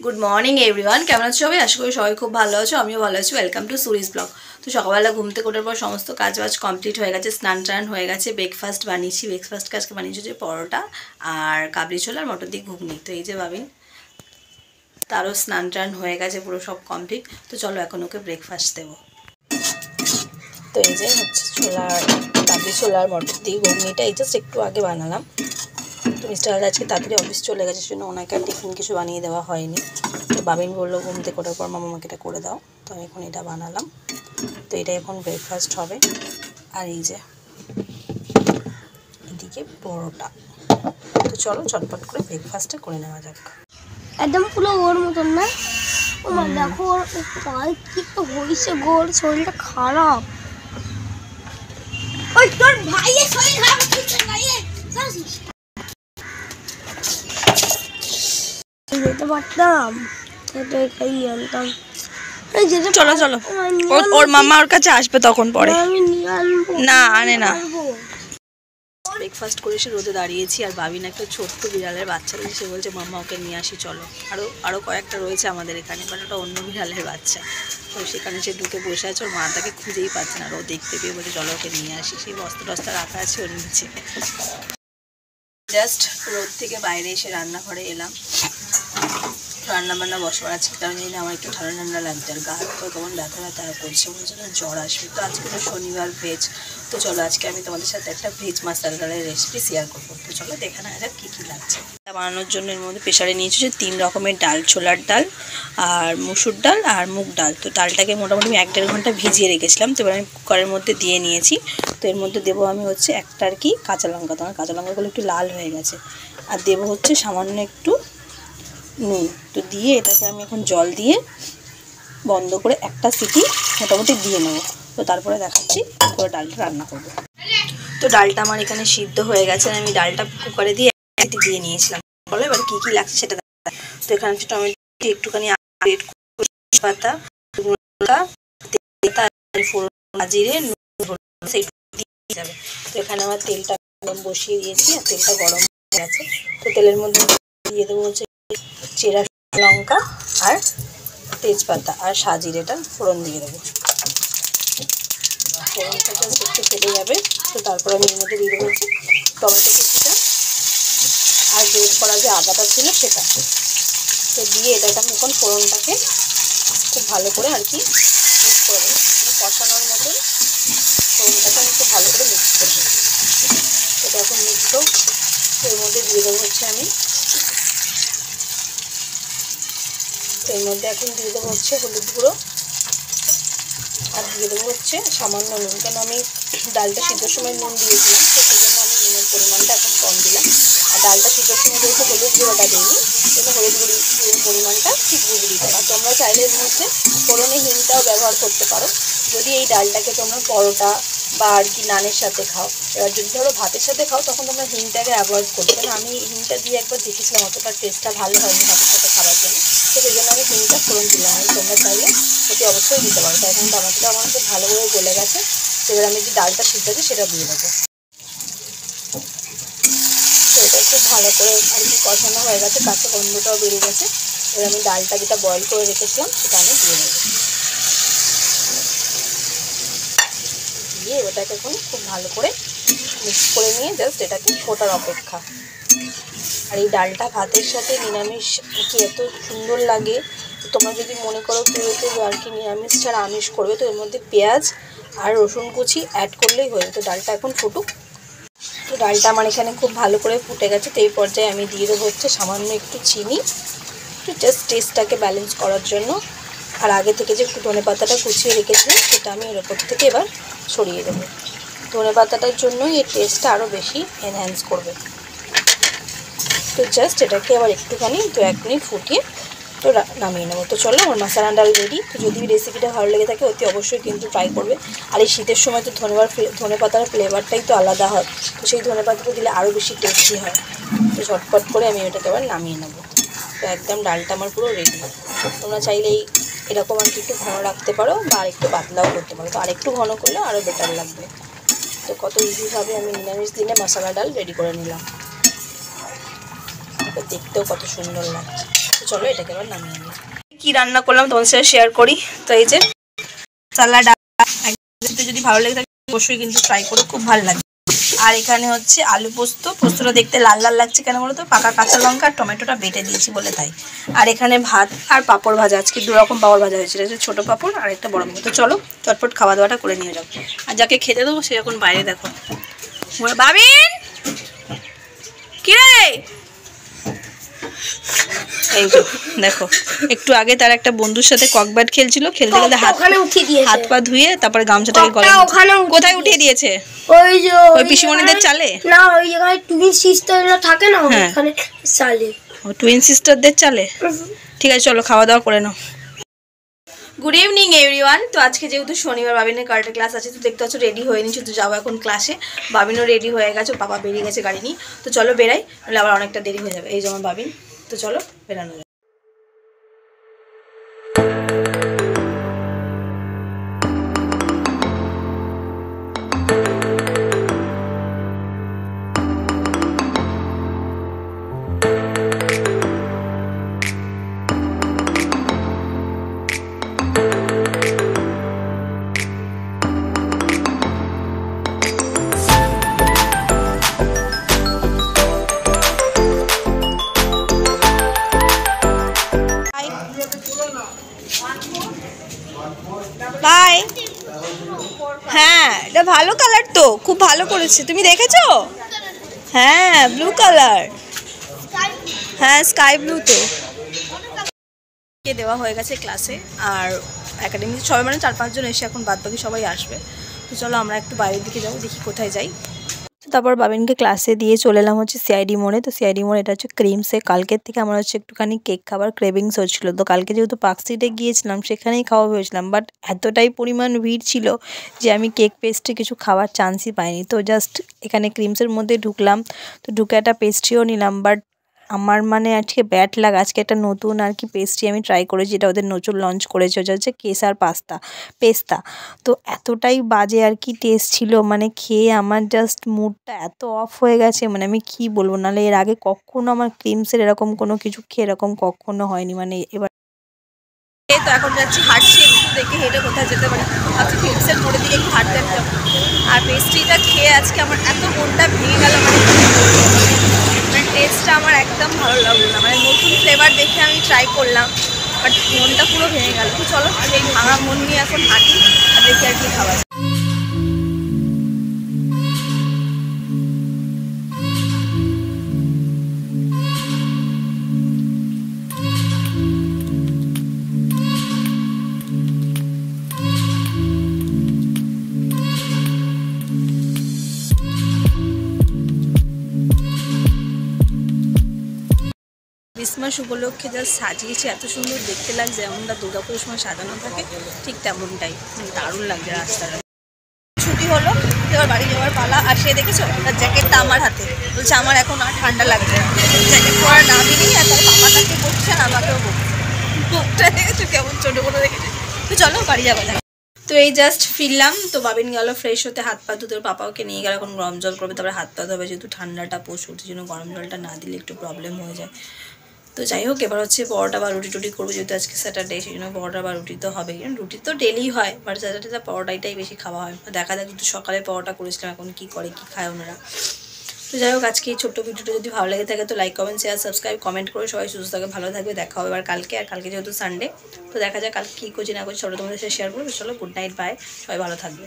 Good morning everyone, কেমন আছো সবাই? আশা করি সবাই খুব ভালো আছো, আমিও ভালো আছি। Welcome to Suri's blog. তো সকালবেলা ঘুম থেকে ওঠার পর সমস্ত কাজ বাজ কমপ্লিট হয়ে গেছে, স্নান টান হয়ে গেছে, ব্রেকফাস্ট বানিয়েছি। ব্রেকফাস্ট আজকে বানিয়েছি যে পরোটা আর কাবলি ছোলা আর মটর দিয়ে ঘুগনি। তো এই যে ভাবিন, তারও স্নান টান হয়ে গেছে, পুরো সব কমপ্লিট। তো চলো এখন ওকে ব্রেকফাস্ট দেবো। তো এই যে হচ্ছে ছোলার কাবলি ছোলা আর মটর দিয়ে ঘুগনিটা এই জাস্ট একটু আগে বানালাম। তো মিস্টার আজকে তাড়াতাড়ি অফিস চলে গেছে, জন্য ওনাকে আর টিফিন কিছু বানিয়ে দেওয়া হয়নি। তো বাবিন বললো ঘুম থেকে ওঠার পর মামা আমাকে এটা করে দাও। তো আমি এখন এটা বানালাম। তো এটা এখন ব্রেকফাস্ট হবে। আর এই যে এদিকে পরোটা। তো চলো ঝটপট করে ব্রেকফাস্টটা করে নেওয়া যাক। একদম পুরো ওর মতন না। ও মা দেখো ওর পায়ে কি তো হইছে, গোর শরীরটা খারাপ। ওই তোর ভাইয়ের শরীর খারাপ হচ্ছে ভাইয়ের যেতে পারতাম, এটা খাই আনতাম। চলো চলো, ওর মামা ওর কাছে আসবে তখন পরে। আমি নিয়ে আনবো না আনে না। ব্রেকফাস্ট করে এসে রোদে দাঁড়িয়েছি, আর বাবিন একটা ছোট্ট বিড়ালের বাচ্চা রয়েছে, সে বলছে মাম্মা ওকে নিয়ে আসি চলো। আরও কয়েকটা রয়েছে আমাদের এখানে, বাট ওটা অন্য বিড়ালের বাচ্চা। তো সেখানে সে ঢুকে বসে আছে, ওর মা তাকে খুঁজেই পাচ্ছে না। আর ও দেখতে পেয়ে বলছে চলো ওকে নিয়ে আসি। সেই বস্তা টস্তা রাখা আছে ওর নিচে। জাস্ট রোদ থেকে বাইরে এসে রান্নাঘরে এলাম। রান্নাবান্না বসবার আছে, কারণ জানি না আমার একটু ঠান্ডা ঠান্ডা লাগছে, আর গা হাত পা কেমন ব্যথা ব্যথা করছে, মনে হচ্ছে না জ্বর আসবে। তো আজকে তো শনিবার ভেজ। তো চলো আজকে আমি তোমাদের সাথে একটা ভেজ মাসালা ডালের রেসিপি শেয়ার করবো। তো চলো দেখে নেওয়া যাক কী কী লাগছে। এটা বানানোর জন্য এর মধ্যে প্রেশারে নিয়েছি যে 3 রকমের ডাল, ছোলার ডাল আর মুসুর ডাল আর মুগ ডাল। তো ডালটাকে মোটামুটি আমি 1-1.5 ঘন্টা ভিজিয়ে রেখেছিলাম। তো এবার আমি কুকারের মধ্যে দিয়ে নিয়েছি। তো এর মধ্যে দেবো আমি হচ্ছে একটা আর কি কাঁচা লঙ্কা। তো আমার কাঁচা লঙ্কাগুলো একটু লাল হয়ে গেছে। আর দেবো হচ্ছে সামান্য একটু নুন। তো দিয়ে এটাকে আমি এখন জল দিয়ে বন্ধ করে একটা সিটি মোটামুটি দিয়ে নেবো। তো তারপরে দেখাচ্ছি কী করে ডালটা রান্না করবো। তো ডালটা আমার এখানে সিদ্ধ হয়ে গেছে, আমি ডালটা কুকারে দিয়ে সিটি দিয়ে নিয়েছিলাম। বলো এবার কী কী লাগছে সেটা দেখা। তো এখানে হচ্ছে টমেটো, একটুখানি পাতা, জিরে, সেই দিয়ে যাবে। তো এখানে আমার তেলটা গরম বসিয়ে দিয়েছি, আর তেলটা গরম হয়ে গেছে। তো তেলের মধ্যে দিয়ে দেবো হচ্ছে চেরা লঙ্কা আর তেজপাতা আর সাজিরেটা ফোড়ন দিয়ে দেবো। ফোড়নটা জাস্ট একটু ফেটে যাবে। তো তারপর আমি এর মধ্যে দিয়ে দেবো হচ্ছে টমেটো কুচিটা আর গ্রেট করা যে আদাটা ছিল সেটা। তো দিয়ে এটাকে আমি এখন ফোড়নটাকে খুব ভালো করে আর কি মিক্স করে দেবো, কষানোর মতন ফোড়নটাকে আমি খুব ভালো করে মিক্স করবো। এটা এখন মিক্স হোক। এর মধ্যে দিয়ে দেবো হচ্ছে আমি এর মধ্যে এখন দিয়ে দেবো হচ্ছে হলুদ গুঁড়ো, আর দিয়ে দেবো হচ্ছে সামান্য নুন। কেন আমি ডালটা সিদ্ধর সময় নুন দিয়েছিলাম, তো সেই জন্য আমি নুনের পরিমাণটা এখন কম দিলাম। আর ডালটা সিদ্ধর সময় যেহেতু হলুদ গুঁড়োটা দিইনি, সেটা হলুদ গুঁড়োর পরিমাণটা ঠিক বুঝে দিতে। আর তোমরা চাইলে এর মধ্যে ফোড়নে হিংটাও ব্যবহার করতে পারো, যদি এই ডালটাকে তোমরা পরোটা বা আর কি নানের সাথে খাও। এবার যদি ধরো ভাতের সাথে খাও তখন তোমরা হিংটাকে অ্যাভয়েড করবে, কারণ আমি হিংটা দিয়ে একবার দেখেছিলাম, অতটা টেস্টটা ভালো হয়নি ভাতের সাথে খাবার জন্য। তো সেই জন্য আমি হিংটা ফোড়ন দিলাম। আর তোমরা চাইলে ওটি অবশ্যই দিতে পারো। তাই এখন টমেটোটা আমার খুব ভালো করে গলে গেছে। এবার আমি যে ডালটা সিদ্ধ আছে সেটা দিয়ে দেবো। তো এটা খুব ভালো করে আর কি কষানো হয়ে গেছে, কাঁচা গন্ধটাও বেরিয়ে গেছে। এবার আমি ডালটা যেটা বয়েল করে রেখেছিলাম সেটা আমি দিয়ে দেবো। দিয়ে ওটাকে এখন খুব ভালো করে মিক্স করে নিয়ে জাস্ট এটাকে ফোটার অপেক্ষা। আর এই ডালটা ভাতের সাথে নিরামিষ কি এত সুন্দর লাগে। তোমরা যদি মনে করো কেউ আর কি নিরামিষ ছাড়া আমিষ করবে, তো এর মধ্যে পেঁয়াজ আর রসুন কুচি অ্যাড করলেই হয়ে। তো ডালটা এখন ফুটুক। তো ডালটা আমার এখানে খুব ভালো করে ফুটে গেছে। তো এই পর্যায়ে আমি দিয়ে দেবো হচ্ছে সামান্য একটু চিনি, একটু জাস্ট টেস্টটাকে ব্যালেন্স করার জন্য। আর আগে থেকে যে একটু ধনেপাতাটা কুচিয়ে রেখেছিলাম সেটা আমি এর ওপর থেকে এবার ছড়িয়ে দেবো। ধনেপাতাটার জন্যই এর টেস্টটা আরও বেশি এনহ্যান্স করবে। তো জাস্ট এটাকে আবার একটুখানি 2-1 মিনিট ফুটিয়ে তো নামিয়ে নেবো। তো চলো আমার মশলা ডাল রেডি। তো যদি রেসিপিটা ভালো লেগে থাকে অতি অবশ্যই কিন্তু ট্রাই করবে। আর এই শীতের সময় তো ধনেপাতার ফ্লেভারটাই তো আলাদা হয়, তো সেই ধনেপাতাটা দিলে আরও বেশি টেস্টি হয়। তো ঝটপট করে আমি এটাকে আবার নামিয়ে নেবো। তো একদম ডালটা আমার পুরো রেডি। তোমরা চাইলে এরকম আর কি একটু ঘন রাখতে পারো বা আরেকটু পাতলাও করতে পারো। তো আরেকটু ঘন করলে আরও বেটার লাগবে। তো কত ইজিভাবে আমি নিরামিষ দিনে মশলা ডাল রেডি করে নিলাম। দেখতেও কত সুন্দর লাগছে। তো চলো এটাকে এবার নামিয়ে নিই। কি রান্না করলাম তোমাদের সাথে শেয়ার করি। তো এই যে সালাড, যদি ভালো লেগে থাকে অবশ্যই কিন্তু ট্রাই করো, খুব ভালো লাগে। আর এখানে হচ্ছে আলু পোস্ত। পোস্তটা দেখতে লাল লাল লাগছে কেন বলো তো, পাকা কাঁচা লঙ্কা আর টমেটোটা বেটে দিয়েছি বলে তাই। আর এখানে ভাত আর পাঁপড় ভাজা, আজকে 2 রকম পাঁপড় ভাজা হয়েছিল, ছোটো পাঁপড় আর একটা বড় পাঁপড়। তো চলো চটপট খাওয়া দাওয়াটা করে নিয়ে যাও। আর যাকে খেতে দেবো সে এখন বাইরে, দেখো বাবিন কিরে, এই তো দেখো একটু আগে তার একটা বন্ধুর সাথে ককব্যাট খেলছিল, খেলতে খেলতে হাত পা ধুয়ে তারপরে গামছাটাকে কোথায় উঠিয়ে দিয়েছে? ওই যে ওই পিসিমণিদের চালে না, ওই জায়গায় টুইন সিস্টাররা থাকে না, ওখানে চালে, ও টুইন সিস্টারদের চালে। ঠিক আছে চলো খাওয়া দাওয়া করে নাও। Good evening everyone. তো আজকে যেহেতু শনিবার বাবিনের কারাটে ক্লাস আছে, তো দেখতে পাচ্ছ রেডি হয়ে নিচ্ছি, তো যাবো এখন ক্লাসে। বাবিনও রেডি হয়ে গেছে, বাবা বেরিয়ে গেছে গাড়ি নিয়ে। তো চলো বেরাই, নাহলে আবার অনেকটা দেরি হয়ে যাবে। এই যেমন বাবিন, তো চলো বেরানো যাবে। বাই। হ্যাঁ এটা ভালো কালার, তো খুব ভালো করেছে, তুমি দেখেছো? হ্যাঁ ব্লু কালার, হ্যাঁ স্কাই ব্লু। তো দেওয়া হয়ে গেছে ক্লাসে, আর একাডেমি সবাই মানে 4-5 জন এসে এখন বাদ বাকি সবাই আসবে। তো চলো আমরা একটু বাইরের দিকে যাবো, দেখি কোথায় যাই। তারপর বাবিনকে ক্লাসে দিয়ে চলে এলাম হচ্ছে সিআইডি মোড়ে। তো সিআইডি মোড় এটা হচ্ছে ক্রিমসে। কালকের থেকে আমার হচ্ছে একটুখানি কেক খাবার ক্রেভিংস হচ্ছিলো। তো কালকে যেহেতু পার্কস্ট্রিটে গিয়েছিলাম সেখানেই খাওয়া হয়েছিলাম, বাট এতটাই পরিমাণ ভিড় ছিল যে আমি কেক পেস্ট্রি কিছু খাওয়ার চান্সই পাইনি। তো জাস্ট এখানে ক্রিমসের মধ্যে ঢুকলাম, তো ঢুকে একটা পেস্ট্রিও নিলাম। বাট আমার মানে আজকে ব্যাড লাগ, আজকে একটা নতুন আর কি পেস্ট্রি আমি ট্রাই করেছি, যেটা ওদের নতুন লঞ্চ করেছে, ওটা হচ্ছে কেসার পেস্তা। তো এতটাই বাজে আর কি টেস্ট ছিল, মানে খেয়ে আমার জাস্ট মুডটা এত অফ হয়ে গেছে, মানে আমি কি বলবো। নাহলে এর আগে কখনো আমার ক্রিমসের এরকম কোনো কিছু খেয়ে এরকম কখনো হয়নি, মানে এবার। তো এখন যাচ্ছি হাঁটছি, একটু দেখে হেঁটে কোথায় যেতে পারি। আজকে ক্রিমসের মোড়ের দিকে একটু হাঁটতে যাবো। আর পেস্ট্রিটা খেয়ে আজকে আমার এত মনটা ভেঙে গেল, মানে টেস্টটা আমার একদম ভালো লাগলো না। মানে নতুন ফ্লেভার দেখে আমি ট্রাই করলাম, বাট মনটা পুরো ভেঙে গেল। তো চলো সেই ভাঙা মন নিয়ে এখন হাঁটি আর দেখি আর কি খাওয়া যায়। ক্রিসমাস উপলক্ষে যা সাজিয়েছে, এত সুন্দর দেখতে লাগছে, যেমনটা দুর্গাপুরের সময় সাজানো থাকে ঠিক তেমনটাই, দারুণ লাগছে। রাস্তাটা ছুটি হলো, এবার বাড়ি যাওয়ার পালা। আর সে দেখেছো তার জ্যাকেটটা আমার হাতে, বলছে আমার এখন আর ঠান্ডা লাগছে না। জ্যাকেট পরার নামই নেই, আর তার পাপাটাকে বকছে আর আমাকেও বকছে। মুখটা দেখেছো কেমন ছোটো করে দেখেছে। তো চলো বাড়ি যাওয়া যায়। তো এই জাস্ট ফিরলাম, তো বাবিন গেল ফ্রেশ হতে, হাত পা ধুতে, পাপাকে নিয়ে গেল এখন গরম জল করবে, তারপরে হাত পা ধোবে, যেহেতু ঠান্ডাটা প্রচুর, সেই জন্য গরম জলটা না দিলে একটু প্রবলেম হয়ে যায়। তো যাই হোক, এবার হচ্ছে পরোটা বা রুটি টুটি করবো, যেহেতু আজকে স্যাটারডে, সেই জন্য পরোটা বা রুটি তো হবেই। রুটি তো ডেলি হয়, বাট স্যাটারডে পরোটাইটাই বেশি খাওয়া হয়। দেখা যাক, একটু সকালে পরোটা করেছিলাম, এখন কি করে কি খায় ওনারা। তো যাই হোক, আজকে এই ছোট্ট ভিডিওটা যদি ভালো লেগে থাকে তো like comment share subscribe comment করে সবাই সুস্থ থাকে, ভালো থাকবে। দেখা হবে এবার কালকে, আর কালকে যেহেতু সানডে, তো দেখা যাক কালকে কী করছি না করছি সবটা তোমাদের সাথে শেয়ার করবো। চলো গুড নাইট, বাই, সবাই ভালো থাকবে।